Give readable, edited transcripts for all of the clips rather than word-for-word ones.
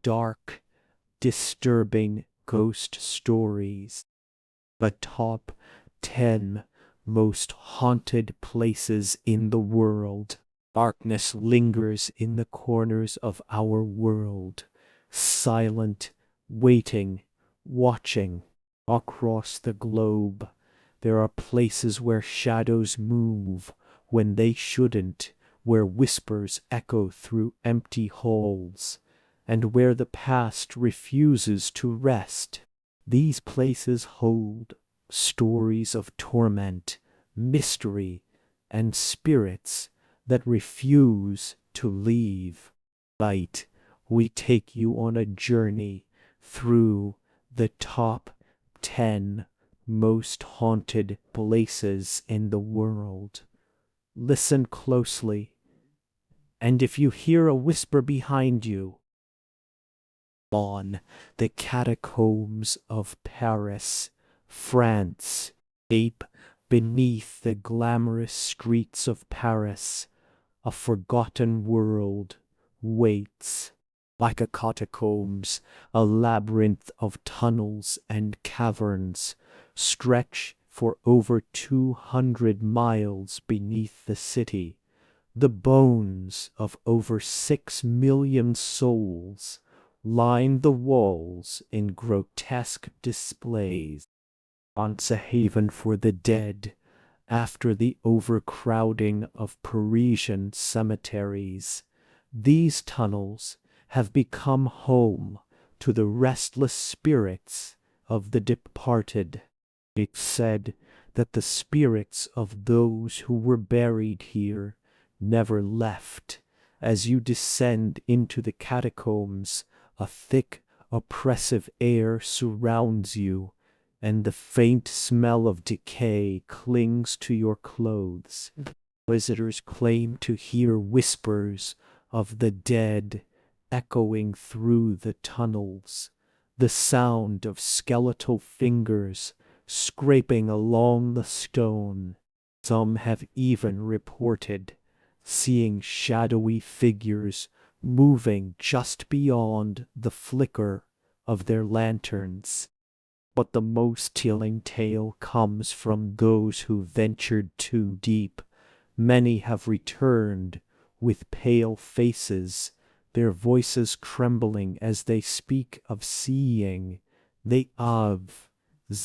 dark, disturbing ghost stories. The top 10 most haunted places in the world. Darkness lingers in the corners of our world, silent, waiting, watching. Across the globe, there are places where shadows move when they shouldn't, where whispers echo through empty halls, and where the past refuses to rest. These places hold stories of torment, mystery, and spirits that refuse to leave. Tonight, we take you on a journey through the top 10 most haunted places in the world. Listen closely, and if you hear a whisper behind you, on the catacombs of Paris, France, deep beneath the glamorous streets of Paris, a forgotten world waits. Like a catacombs, a labyrinth of tunnels and caverns stretch for over 200 miles beneath the city. The bones of over 6 million souls line the walls in grotesque displays. Once a haven for the dead, after the overcrowding of Parisian cemeteries, these tunnels have become home to the restless spirits of the departed. It's said that the spirits of those who were buried here never left. As you descend into the catacombs, a thick, oppressive air surrounds you, and the faint smell of decay clings to your clothes. Visitors claim to hear whispers of the dead echoing through the tunnels, the sound of skeletal fingers scraping along the stone. Some have even reported seeing shadowy figures moving just beyond the flicker of their lanterns. But the most chilling tale comes from those who ventured too deep. Many have returned with pale faces, their voices trembling as they speak of seeing the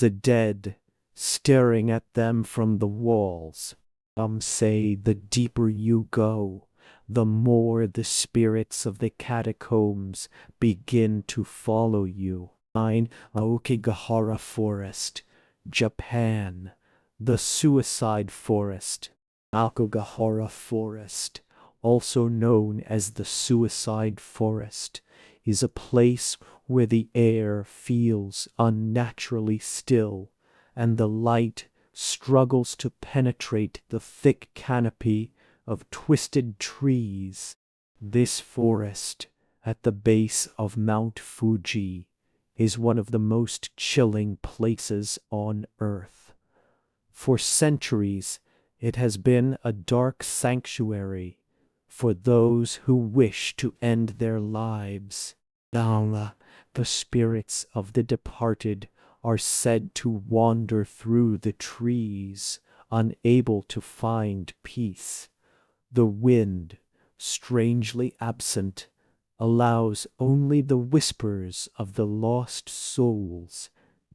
dead staring at them from the walls. Some say the deeper you go, the more the spirits of the catacombs begin to follow you. In Aokigahara Forest, Japan, the Suicide Forest. Aokigahara Forest, also known as the Suicide Forest, is a place where the air feels unnaturally still and the light struggles to penetrate the thick canopy of twisted trees. This forest, at the base of Mount Fuji, is one of the most chilling places on Earth. For centuries, it has been a dark sanctuary for those who wish to end their lives. The spirits of the departed are said to wander through the trees, unable to find peace. The wind, strangely absent, allows only the whispers of the lost souls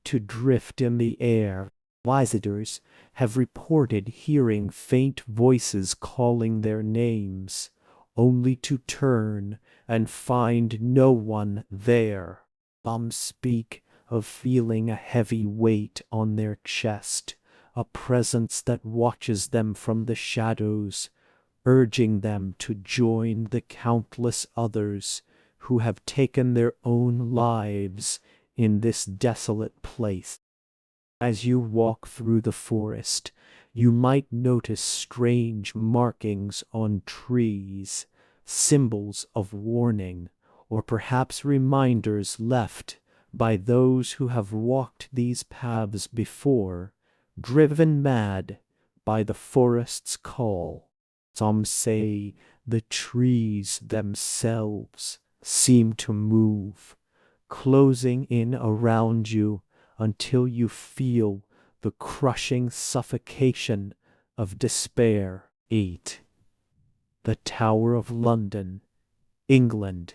to drift in the air. Visitors have reported hearing faint voices calling their names, only to turn and find no one there. Some speak of feeling a heavy weight on their chest, a presence that watches them from the shadows, urging them to join the countless others who have taken their own lives in this desolate place. As you walk through the forest, you might notice strange markings on trees, symbols of warning, or perhaps reminders left by those who have walked these paths before, driven mad by the forest's call. Some say the trees themselves seem to move, closing in around you until you feel the crushing suffocation of despair. 8. The Tower of London, England.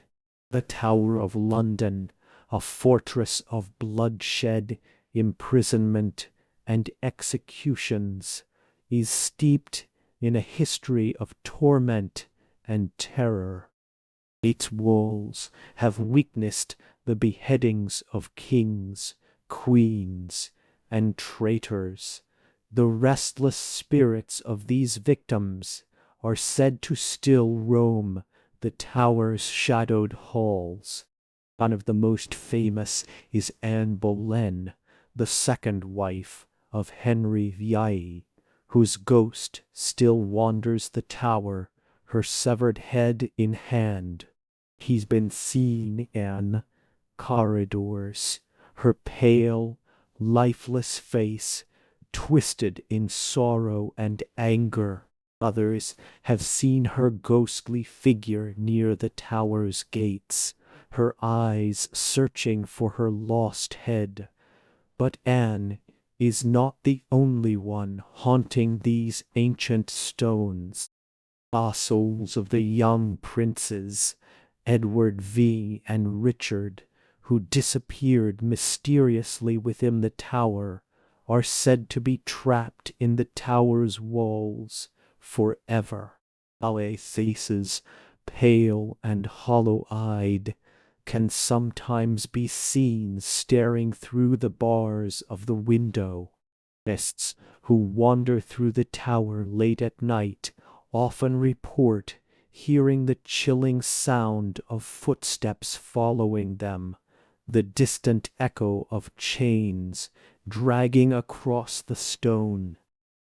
The Tower of London, a fortress of bloodshed, imprisonment, and executions, is steeped in a history of torment and terror. Its walls have witnessed the beheadings of kings, queens, and traitors. The restless spirits of these victims are said to still roam the tower's shadowed halls. One of the most famous is Anne Boleyn, the second wife of Henry VIII, whose ghost still wanders the tower, her severed head in hand. He's been seen in corridors, her pale, lifeless face twisted in sorrow and anger. Others have seen her ghostly figure near the tower's gates, her eyes searching for her lost head. But Anne is not the only one haunting these ancient stones. The souls of the young princes, Edward and Richard, who disappeared mysteriously within the tower, are said to be trapped in the tower's walls forever. Our faces, pale and hollow-eyed, can sometimes be seen staring through the bars of the window. Guests who wander through the tower late at night often report hearing the chilling sound of footsteps following them, the distant echo of chains dragging across the stone.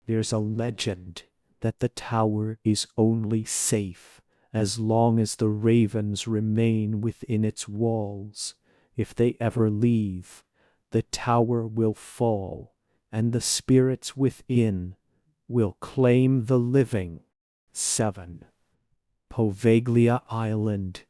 There's a legend that the tower is only safe as long as the ravens remain within its walls. If they ever leave, the tower will fall, and the spirits within will claim the living. 7. Poveglia Island,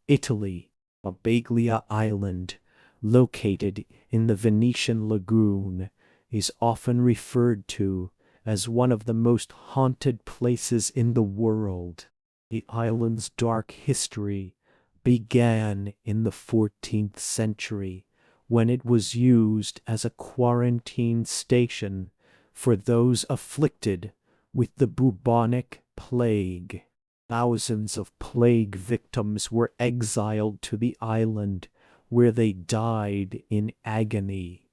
Italy. Poveglia Island, located in the Venetian lagoon, is often referred to as one of the most haunted places in the world. The island's dark history began in the 14th century, when it was used as a quarantine station for those afflicted with the bubonic plague. Thousands of plague victims were exiled to the island, where they died in agony.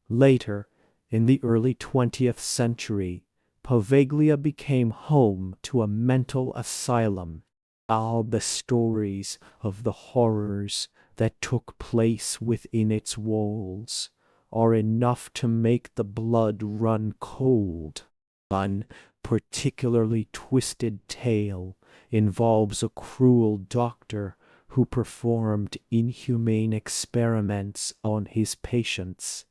Later, in the early 20th century, Poveglia became home to a mental asylum. All the stories of the horrors that took place within its walls are enough to make the blood run cold. One particularly twisted tale involves a cruel doctor who performed inhumane experiments on his patients,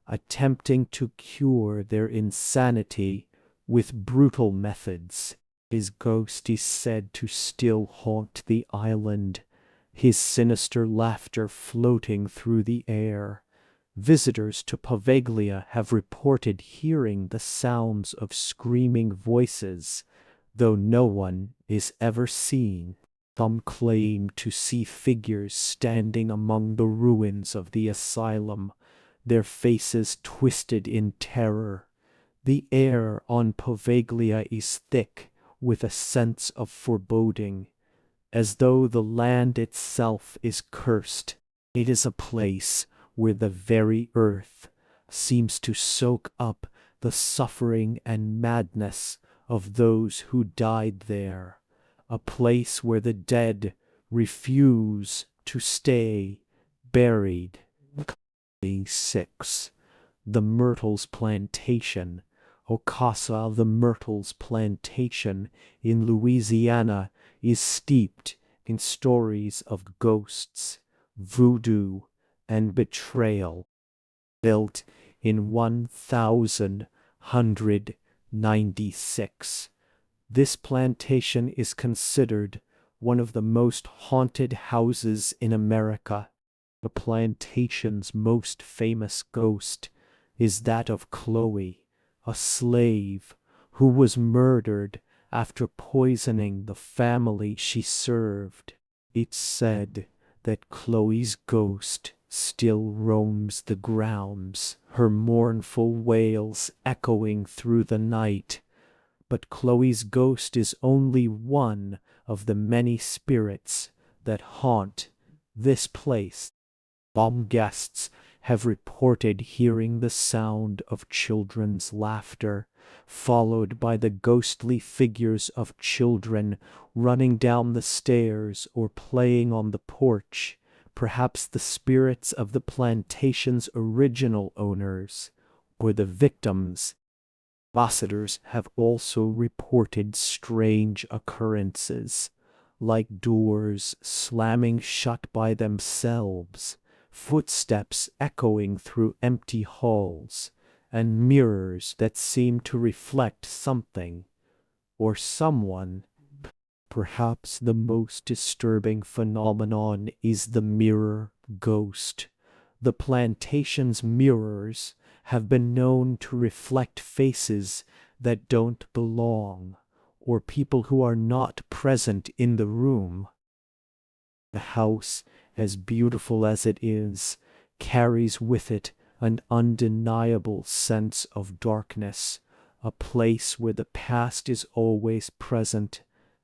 attempting to cure their insanity with brutal methods. His ghost is said to still haunt the island, his sinister laughter floating through the air. Visitors to Poveglia have reported hearing the sounds of screaming voices, though no one is ever seen. Some claim to see figures standing among the ruins of the asylum, their faces twisted in terror. The air on Poveglia is thick with a sense of foreboding, as though the land itself is cursed. It is a place where the very earth seems to soak up the suffering and madness of those who died there, a place where the dead refuse to stay buried. 6. The Myrtles Plantation. Ocasa, the Myrtles Plantation in Louisiana, is steeped in stories of ghosts, voodoo, and betrayal. Built in 1196, this plantation is considered one of the most haunted houses in America. The plantation's most famous ghost is that of Chloe, a slave who was murdered after poisoning the family she served. It's said that Chloe's ghost still roams the grounds, her mournful wails echoing through the night. But Chloe's ghost is only one of the many spirits that haunt this place. Some guests have reported hearing the sound of children's laughter, followed by the ghostly figures of children running down the stairs or playing on the porch, perhaps the spirits of the plantation's original owners or the victims. Ambassadors have also reported strange occurrences, like doors slamming shut by themselves, footsteps echoing through empty halls, and mirrors that seem to reflect something or someone. Perhaps the most disturbing phenomenon is the mirror ghost. The plantation's mirrors have been known to reflect faces that don't belong, or people who are not present in the room. The house, as beautiful as it is, carries with it an undeniable sense of darkness, a place where the past is always present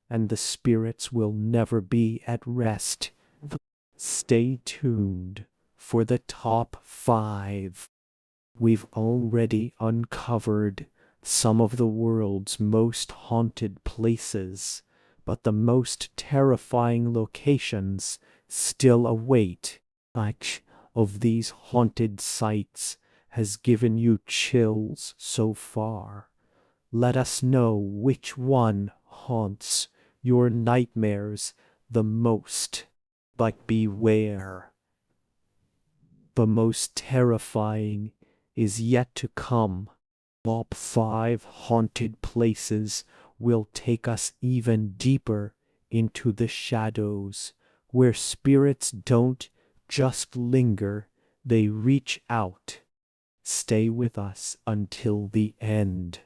and the spirits will never be at rest. Stay tuned for the top 5. We've already uncovered some of the world's most haunted places, but the most terrifying locations still await. Each of these haunted sites has given you chills so far. Let us know which one haunts your nightmares the most. But beware, the most terrifying is yet to come. Top 5 haunted places will take us even deeper into the shadows, where spirits don't just linger, they reach out. Stay with us until the end,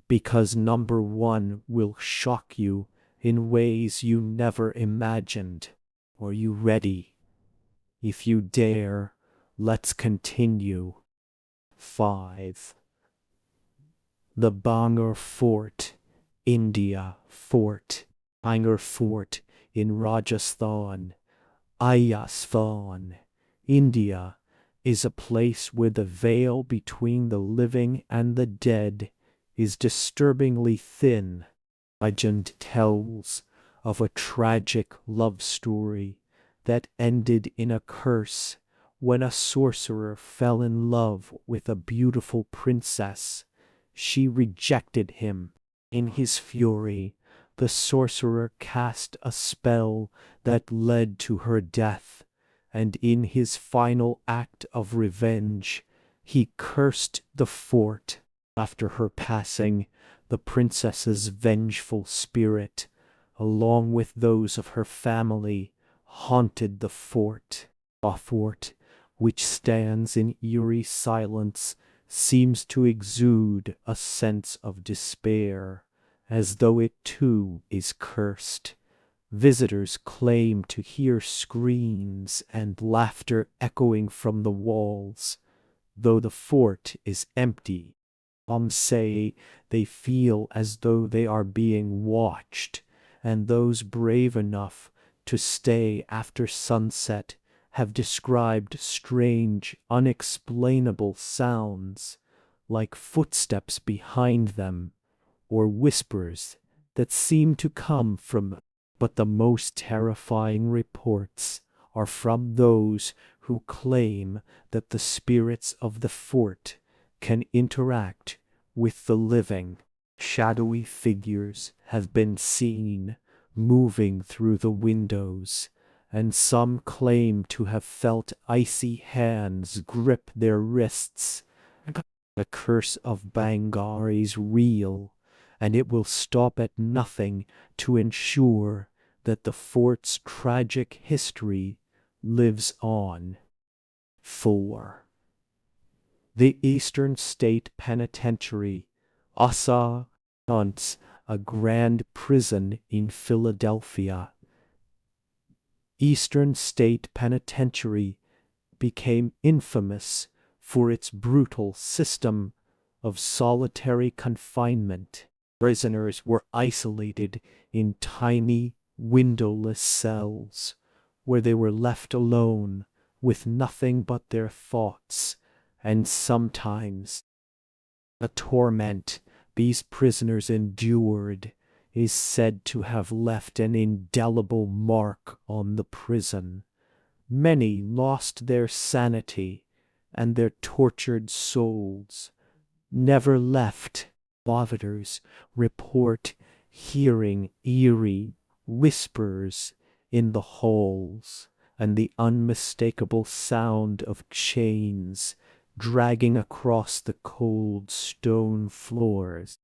because number 1 will shock you in ways you never imagined. Are you ready? If you dare, let's continue. 5. The Bhangar Fort, India. Fort Bhangar Fort in Rajasthan, Ayasvan, India, is a place where the veil between the living and the dead is disturbingly thin. Legend tells of a tragic love story that ended in a curse when a sorcerer fell in love with a beautiful princess. She rejected him. In his fury, the sorcerer cast a spell that led to her death, and in his final act of revenge, he cursed the fort. After her passing, the princess's vengeful spirit, along with those of her family, haunted the fort. A fort, which stands in eerie silence, seems to exude a sense of despair, as though it too is cursed. Visitors claim to hear screams and laughter echoing from the walls, though the fort is empty. Some say they feel as though they are being watched, and those brave enough to stay after sunset have described strange, unexplainable sounds, like footsteps behind them, or whispers that seem to come from. But the most terrifying reports are from those who claim that the spirits of the fort can interact with the living. Shadowy figures have been seen moving through the windows, and some claim to have felt icy hands grip their wrists. The curse of Bhangar is real, and it will stop at nothing to ensure that the fort's tragic history lives on. 4. The Eastern State Penitentiary, also once a grand prison in Philadelphia. Eastern State Penitentiary became infamous for its brutal system of solitary confinement. Prisoners were isolated in tiny, windowless cells, where they were left alone with nothing but their thoughts, and sometimes the torment these prisoners endured is said to have left an indelible mark on the prison. Many lost their sanity, and their tortured souls never left. Visitors report hearing eerie whispers in the halls, and the unmistakable sound of chains dragging across the cold stone floors.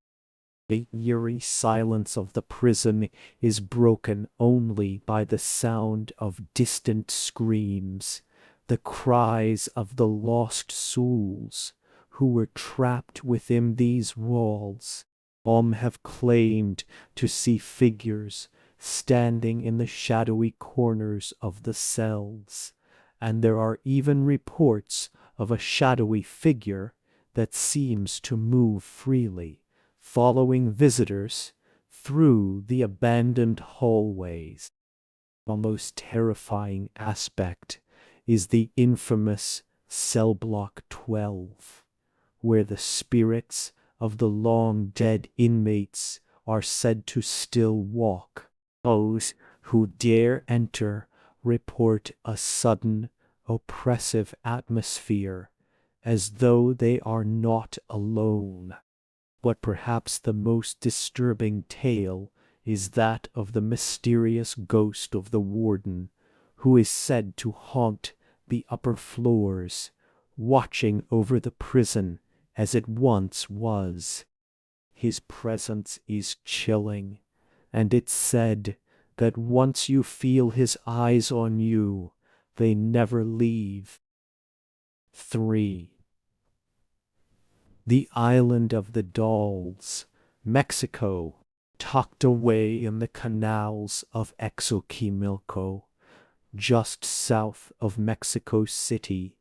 The eerie silence of the prison is broken only by the sound of distant screams, the cries of the lost souls who were trapped within these walls. Some have claimed to see figures standing in the shadowy corners of the cells, and there are even reports of a shadowy figure that seems to move freely, following visitors through the abandoned hallways. The most terrifying aspect is the infamous cell block 12, where the spirits of the long-dead inmates are said to still walk. Those who dare enter report a sudden, oppressive atmosphere, as though they are not alone. But perhaps the most disturbing tale is that of the mysterious ghost of the warden, who is said to haunt the upper floors, watching over the prison as it once was. His presence is chilling, and it's said that once you feel his eyes on you, they never leave. 3. The Island of the Dolls, Mexico. Tucked away in the canals of Xochimilco, just south of Mexico City,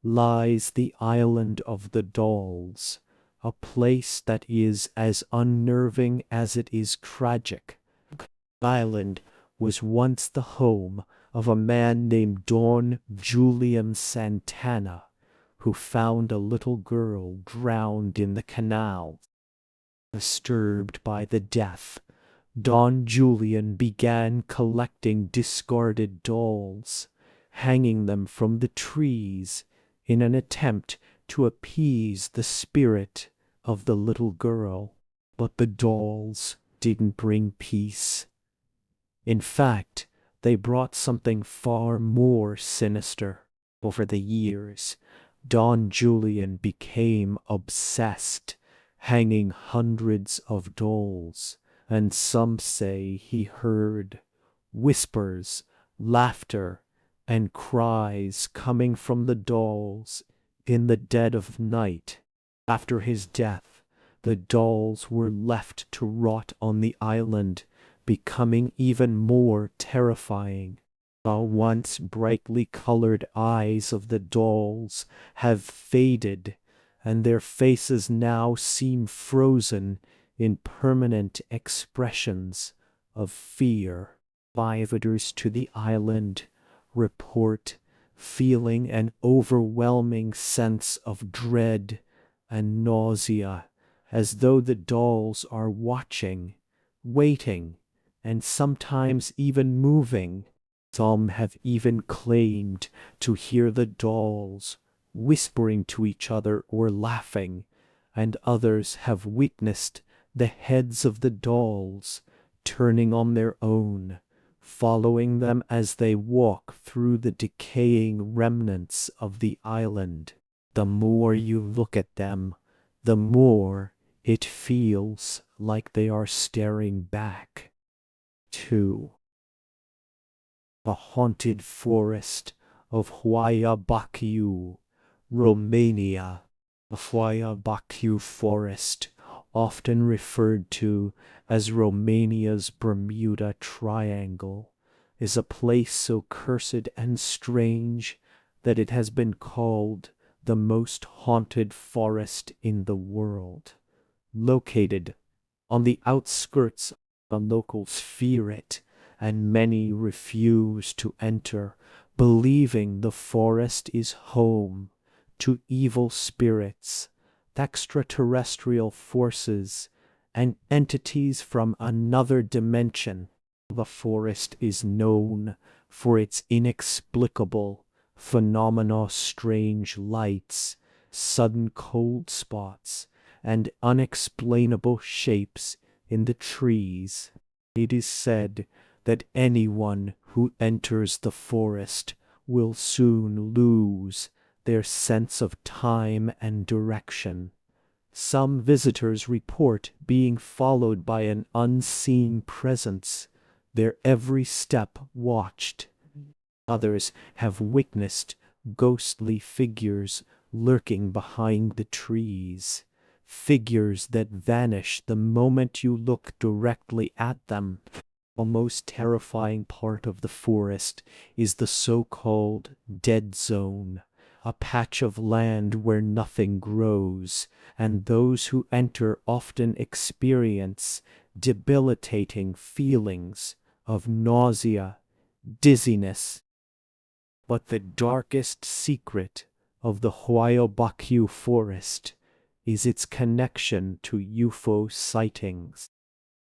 lies the Island of the Dolls, a place that is as unnerving as it is tragic. The island was once the home of a man named Don Julian Santana, who found a little girl drowned in the canal. Disturbed by the death, Don Julian began collecting discarded dolls, hanging them from the trees in an attempt to appease the spirit of the little girl. But the dolls didn't bring peace. In fact, they brought something far more sinister. Over the years, Don Julian became obsessed, hanging hundreds of dolls, and some say he heard whispers, laughter, and cries coming from the dolls in the dead of night. After his death, the dolls were left to rot on the island, becoming even more terrifying. The once brightly colored eyes of the dolls have faded, and their faces now seem frozen in permanent expressions of fear. Visitors to the island report feeling an overwhelming sense of dread and nausea, as though the dolls are watching, waiting, and sometimes even moving. Some have even claimed to hear the dolls whispering to each other or laughing, and others have witnessed the heads of the dolls turning on their own, following them as they walk through the decaying remnants of the island. The more you look at them, the more it feels like they are staring back. 2. The haunted forest of Huayabaciu, Romania. The Huayabaciu forest, often referred to as Romania's Bermuda Triangle, is a place so cursed and strange that it has been called the most haunted forest in the world. Located on the outskirts, the locals fear it, and many refuse to enter, believing the forest is home to evil spirits, extraterrestrial forces, and entities from another dimension. The forest is known for its inexplicable phenomena, strange lights, sudden cold spots, and unexplainable shapes in the trees. It is said that anyone who enters the forest will soon lose their sense of time and direction. Some visitors report being followed by an unseen presence, their every step watched. Others have witnessed ghostly figures lurking behind the trees, figures that vanish the moment you look directly at them. The most terrifying part of the forest is the so-called dead zone, a patch of land where nothing grows, and those who enter often experience debilitating feelings of nausea, dizziness. But the darkest secret of the Huayobaciu forest is its connection to UFO sightings.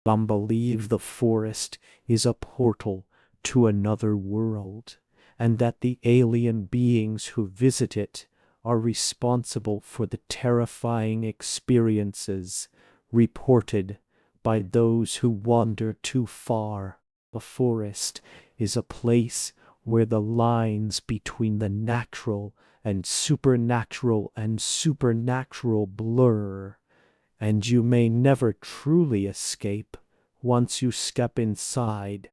Some believe the forest is a portal to another world, and that the alien beings who visit it are responsible for the terrifying experiences reported by those who wander too far. The forest is a place where the lines between the natural and supernatural blur, and you may never truly escape once you step inside.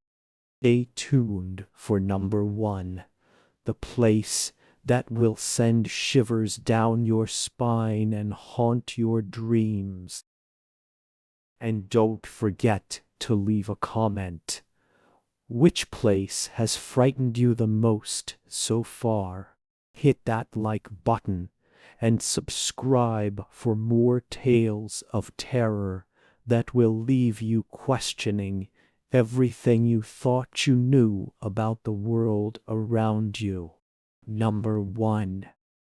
Stay tuned for number 1, the place that will send shivers down your spine and haunt your dreams. And don't forget to leave a comment. Which place has frightened you the most so far? Hit that like button and subscribe for more tales of terror that will leave you questioning everything you thought you knew about the world around you. Number 1.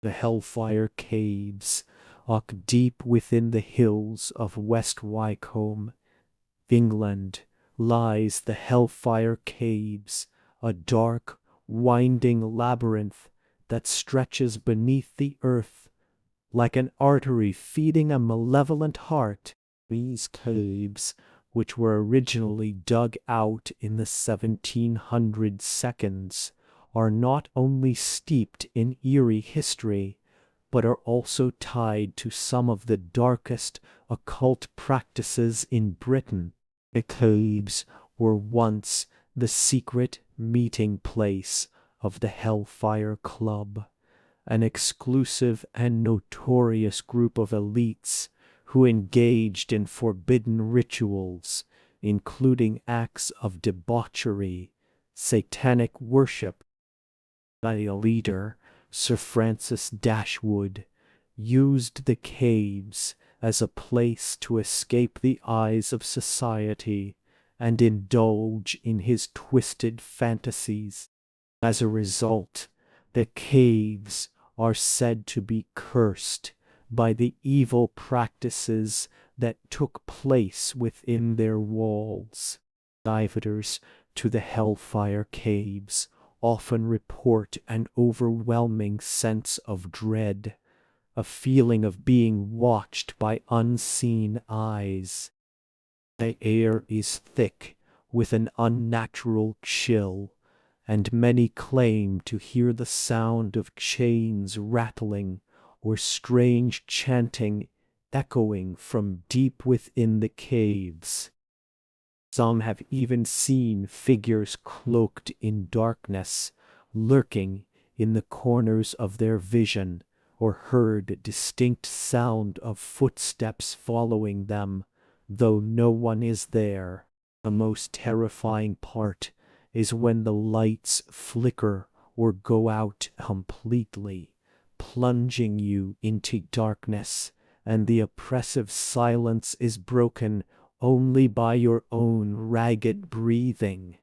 The Hellfire Caves, deep within the hills of West Wycombe, England, lies the Hellfire Caves, a dark, winding labyrinth that stretches beneath the earth like an artery feeding a malevolent heart. These caves, which were originally dug out in the 1700s, are not only steeped in eerie history, but are also tied to some of the darkest occult practices in Britain. The caves were once the secret meeting place of the Hellfire Club, an exclusive and notorious group of elites who engaged in forbidden rituals, including acts of debauchery, satanic worship. The leader, Sir Francis Dashwood, used the caves as a place to escape the eyes of society and indulge in his twisted fantasies. As a result, the caves are said to be cursed by the evil practices that took place within their walls. Divers to the Hellfire Caves often report an overwhelming sense of dread, a feeling of being watched by unseen eyes. The air is thick with an unnatural chill, and many claim to hear the sound of chains rattling or strange chanting echoing from deep within the caves. Some have even seen figures cloaked in darkness, lurking in the corners of their vision, or heard distinct sound of footsteps following them, though no one is there. The most terrifying part is when the lights flicker or go out completely, plunging you into darkness, and the oppressive silence is broken only by your own ragged breathing.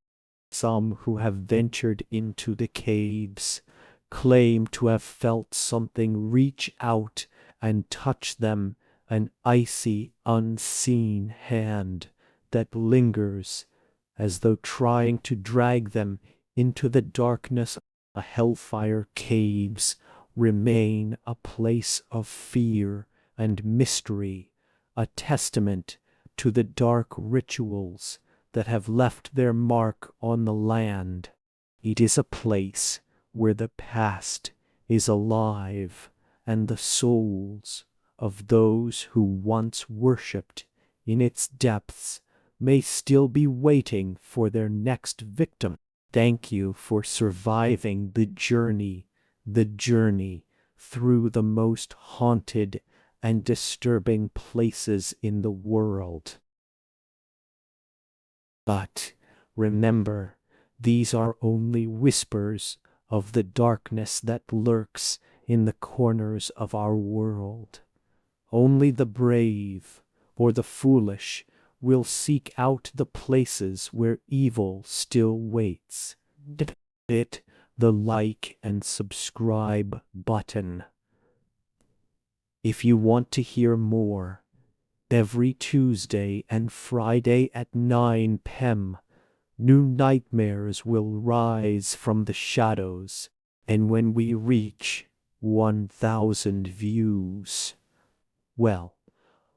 Some who have ventured into the caves claim to have felt something reach out and touch them, an icy, unseen hand that lingers, as though trying to drag them into the darkness. The hellfire caves remain a place of fear and mystery, a testament to the dark rituals that have left their mark on the land. It is a place where the past is alive, and the souls of those who once worshipped in its depths may still be waiting for their next victim. Thank you for surviving the journey through the most haunted and disturbing places in the world. But remember, these are only whispers of the darkness that lurks in the corners of our world. Only the brave or the foolish will seek out the places where evil still waits. Hit the like and subscribe button if you want to hear more. Every Tuesday and Friday at 9 p.m., new nightmares will rise from the shadows, and when we reach 1,000 views, well,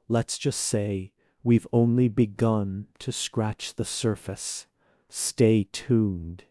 let's just say we've only begun to scratch the surface. Stay tuned.